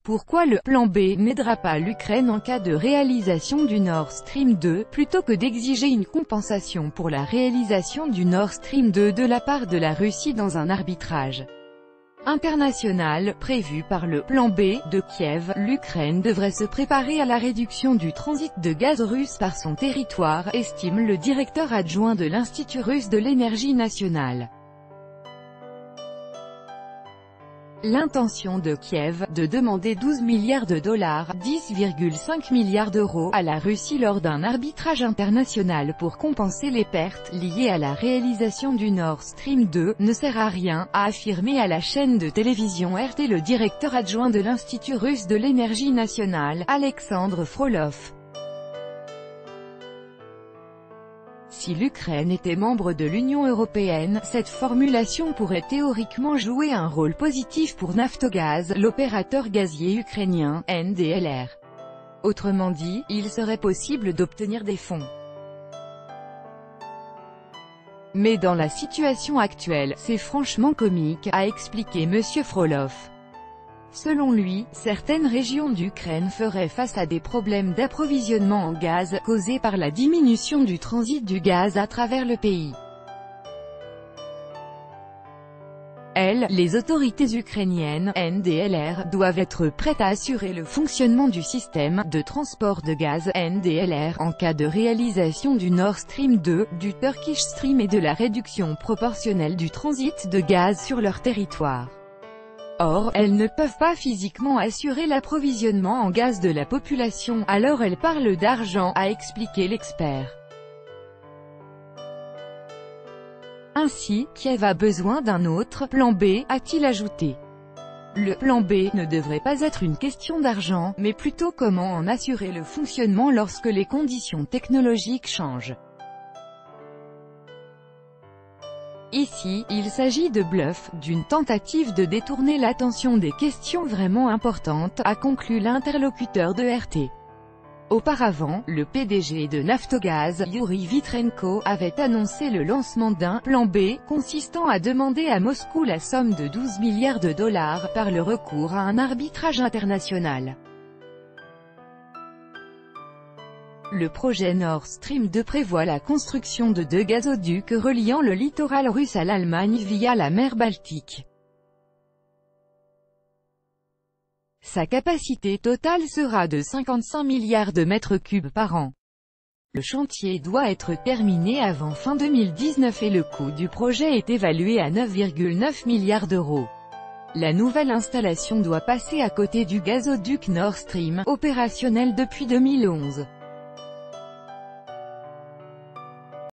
Pourquoi le plan B n'aidera pas l'Ukraine en cas de réalisation du Nord Stream 2, plutôt que d'exiger une compensation pour la réalisation du Nord Stream 2 de la part de la Russie dans un arbitrage international prévu par le plan B de Kiev? L'Ukraine devrait se préparer à la réduction du transit de gaz russe par son territoire, estime le directeur adjoint de l'Institut russe de l'énergie nationale. L'intention de Kiev, de demander 12 milliards de dollars, 10,5 milliards d'euros, à la Russie lors d'un arbitrage international pour compenser les pertes liées à la réalisation du Nord Stream 2, ne sert à rien, a affirmé à la chaîne de télévision RT le directeur adjoint de l'Institut russe de l'énergie nationale, Alexandre Frolov. Si l'Ukraine était membre de l'Union européenne, cette formulation pourrait théoriquement jouer un rôle positif pour Naftogaz, l'opérateur gazier ukrainien, NDLR. Autrement dit, il serait possible d'obtenir des fonds. Mais dans la situation actuelle, c'est franchement comique, a expliqué M. Frolov. Selon lui, certaines régions d'Ukraine feraient face à des problèmes d'approvisionnement en gaz, causés par la diminution du transit du gaz à travers le pays. Les autorités ukrainiennes, NDLR, doivent être prêtes à assurer le fonctionnement du système de transport de gaz, NDLR, en cas de réalisation du Nord Stream 2, du Turkish Stream et de la réduction proportionnelle du transit de gaz sur leur territoire. Or, elles ne peuvent pas physiquement assurer l'approvisionnement en gaz de la population, alors elles parlent d'argent, a expliqué l'expert. Ainsi, Kiev a besoin d'un autre « plan B », a-t-il ajouté. Le plan B ne devrait pas être une question d'argent, mais plutôt comment en assurer le fonctionnement lorsque les conditions technologiques changent. Ici, il s'agit de bluff, d'une tentative de détourner l'attention des questions vraiment importantes, a conclu l'interlocuteur de RT. Auparavant, le PDG de Naftogaz, Yuri Vitrenko, avait annoncé le lancement d'un « plan B » consistant à demander à Moscou la somme de 12 milliards de dollars par le recours à un arbitrage international. Le projet Nord Stream 2 prévoit la construction de 2 gazoducs reliant le littoral russe à l'Allemagne via la mer Baltique. Sa capacité totale sera de 55 milliards de mètres cubes par an. Le chantier doit être terminé avant fin 2019 et le coût du projet est évalué à 9,9 milliards d'euros. La nouvelle installation doit passer à côté du gazoduc Nord Stream, opérationnel depuis 2011.